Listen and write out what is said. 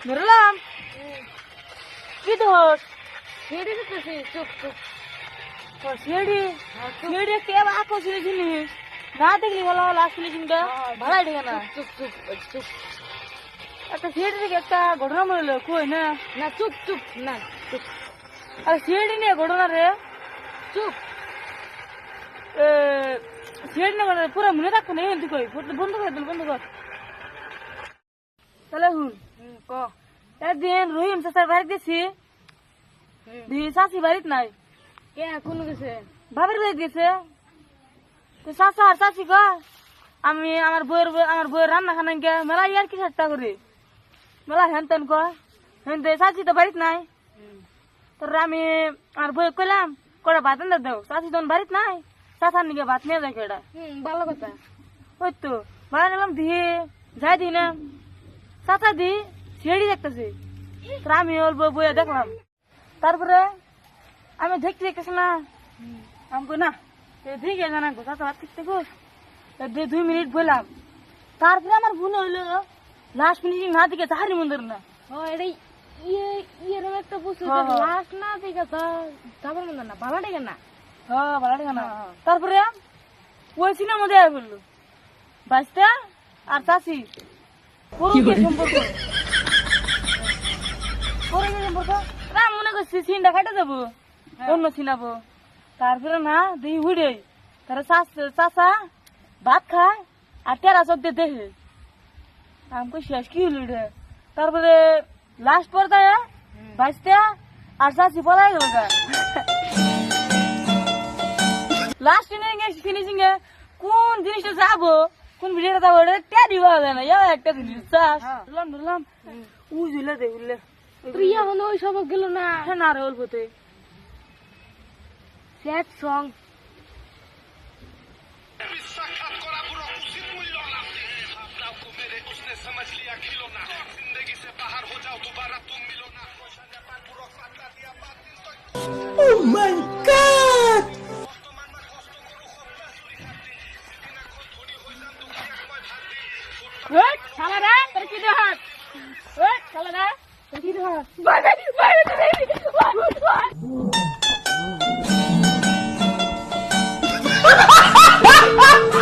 ধরলাম কি ধর সিঁড়ি দিতেছি চুপ চুপ সিঁড়ি সিঁড়ি কে আঁকো সিঁড়ি জিনিস না দেখলি ভালো লাস্ট ফিনিশিংটা ভালো ঠিক না চুপ চুপ চুপ একটা সিঁড়ি থেকে একটা ঘটনা মনে কই না না চুপ চুপ না চুপ আর সিঁড়ি নিয়ে ঘটনা রে চুপ সিঁড়ি নিয়ে পুরো মনে রাখতো না তুই কই বন্ধ করে দিল বন্ধ কর তাহলে হুন ক একদিন রহিম চাচার বাড়ি গেছি চাষি বাড়িত নাই কে কোন গেছে ভাবের বাড়ি গেছে তো চাচা আর চাচি কয় আমি আমার বইয়ের রান্না খানা গে মেলা ইয়ার কি চেষ্টা করি মেলা হেন তেন কয় হেন চাচি তো বাড়িত নাই তোর আমি আর বই কইলাম কটা ভাত এনে দেও চাচি তখন বাড়িত নাই চাচার নিকে ভাত নিয়ে যায় কেটা ভালো কথা ওই তো ভাড়া নিলাম দিয়ে যাই দিই না চাচা দি সিঁড়ি দেখতেছি তোর আমি অল্প বইয়ে দেখলাম তারপরে আমি দেখতে দেখতেছি না আমি কই না দেখে জানা গো চাচা ভাত খেতে গো 2 মিনিট বললাম তারপরে আমার ভুল হইলো লাস্ট ফিনিশিং না দিকে চাহারি মন্দির না ও এটাই এরকম একটা বুঝছো লাস্ট না দিকে যাবার মনে না ভালো ডেকে না হ্যাঁ ভালো লাগে না তারপরে ওই সিনেমা দেয়া বললো বাচ্চা আর চাষি সম্পর্ক সম্পর্ক মনে করছি সিনটা খাইতে যাবো অন্য চিনাবো তারপরে না দেখি উড়ে তারা চাষা ভাত খায় আর তেরা চোখ দিয়ে দেখে আমি শেষ কি হলো রে তারপরে লাস্ট পর্দায় বাঁচতে আর চাষি পড়াই গেল লাস্ট ফিনিশিং এ কোন জিনিসটা যাবো কোন ভিডিওটা যাবো ট্যাডি পাওয়া যায় না একটা জিনিস চাষ ধরলাম উজুলে দে উঠলে প্রিয়া হলো ওই সব গেল না না রে অল্পতে স্যাড সং साक्षात करा पूरा उचित मूल्य भावनाओं को मेरे उसने समझ लिया खिलो ना जिंदगी से बाहर हो जाओ दोबारा तुम मिलो ना पूर्वक वार्ता दिया बात दिल तक Oh my God! বর্তমান মা কষ্ট করো সপ্তাহ চুরি খাতি দিনা কোন ধনী হই যাম দুঃখী একময় ভান্তি ওই শালারা তোর কি দেহাত ওই শালারা তোর কি দেহাত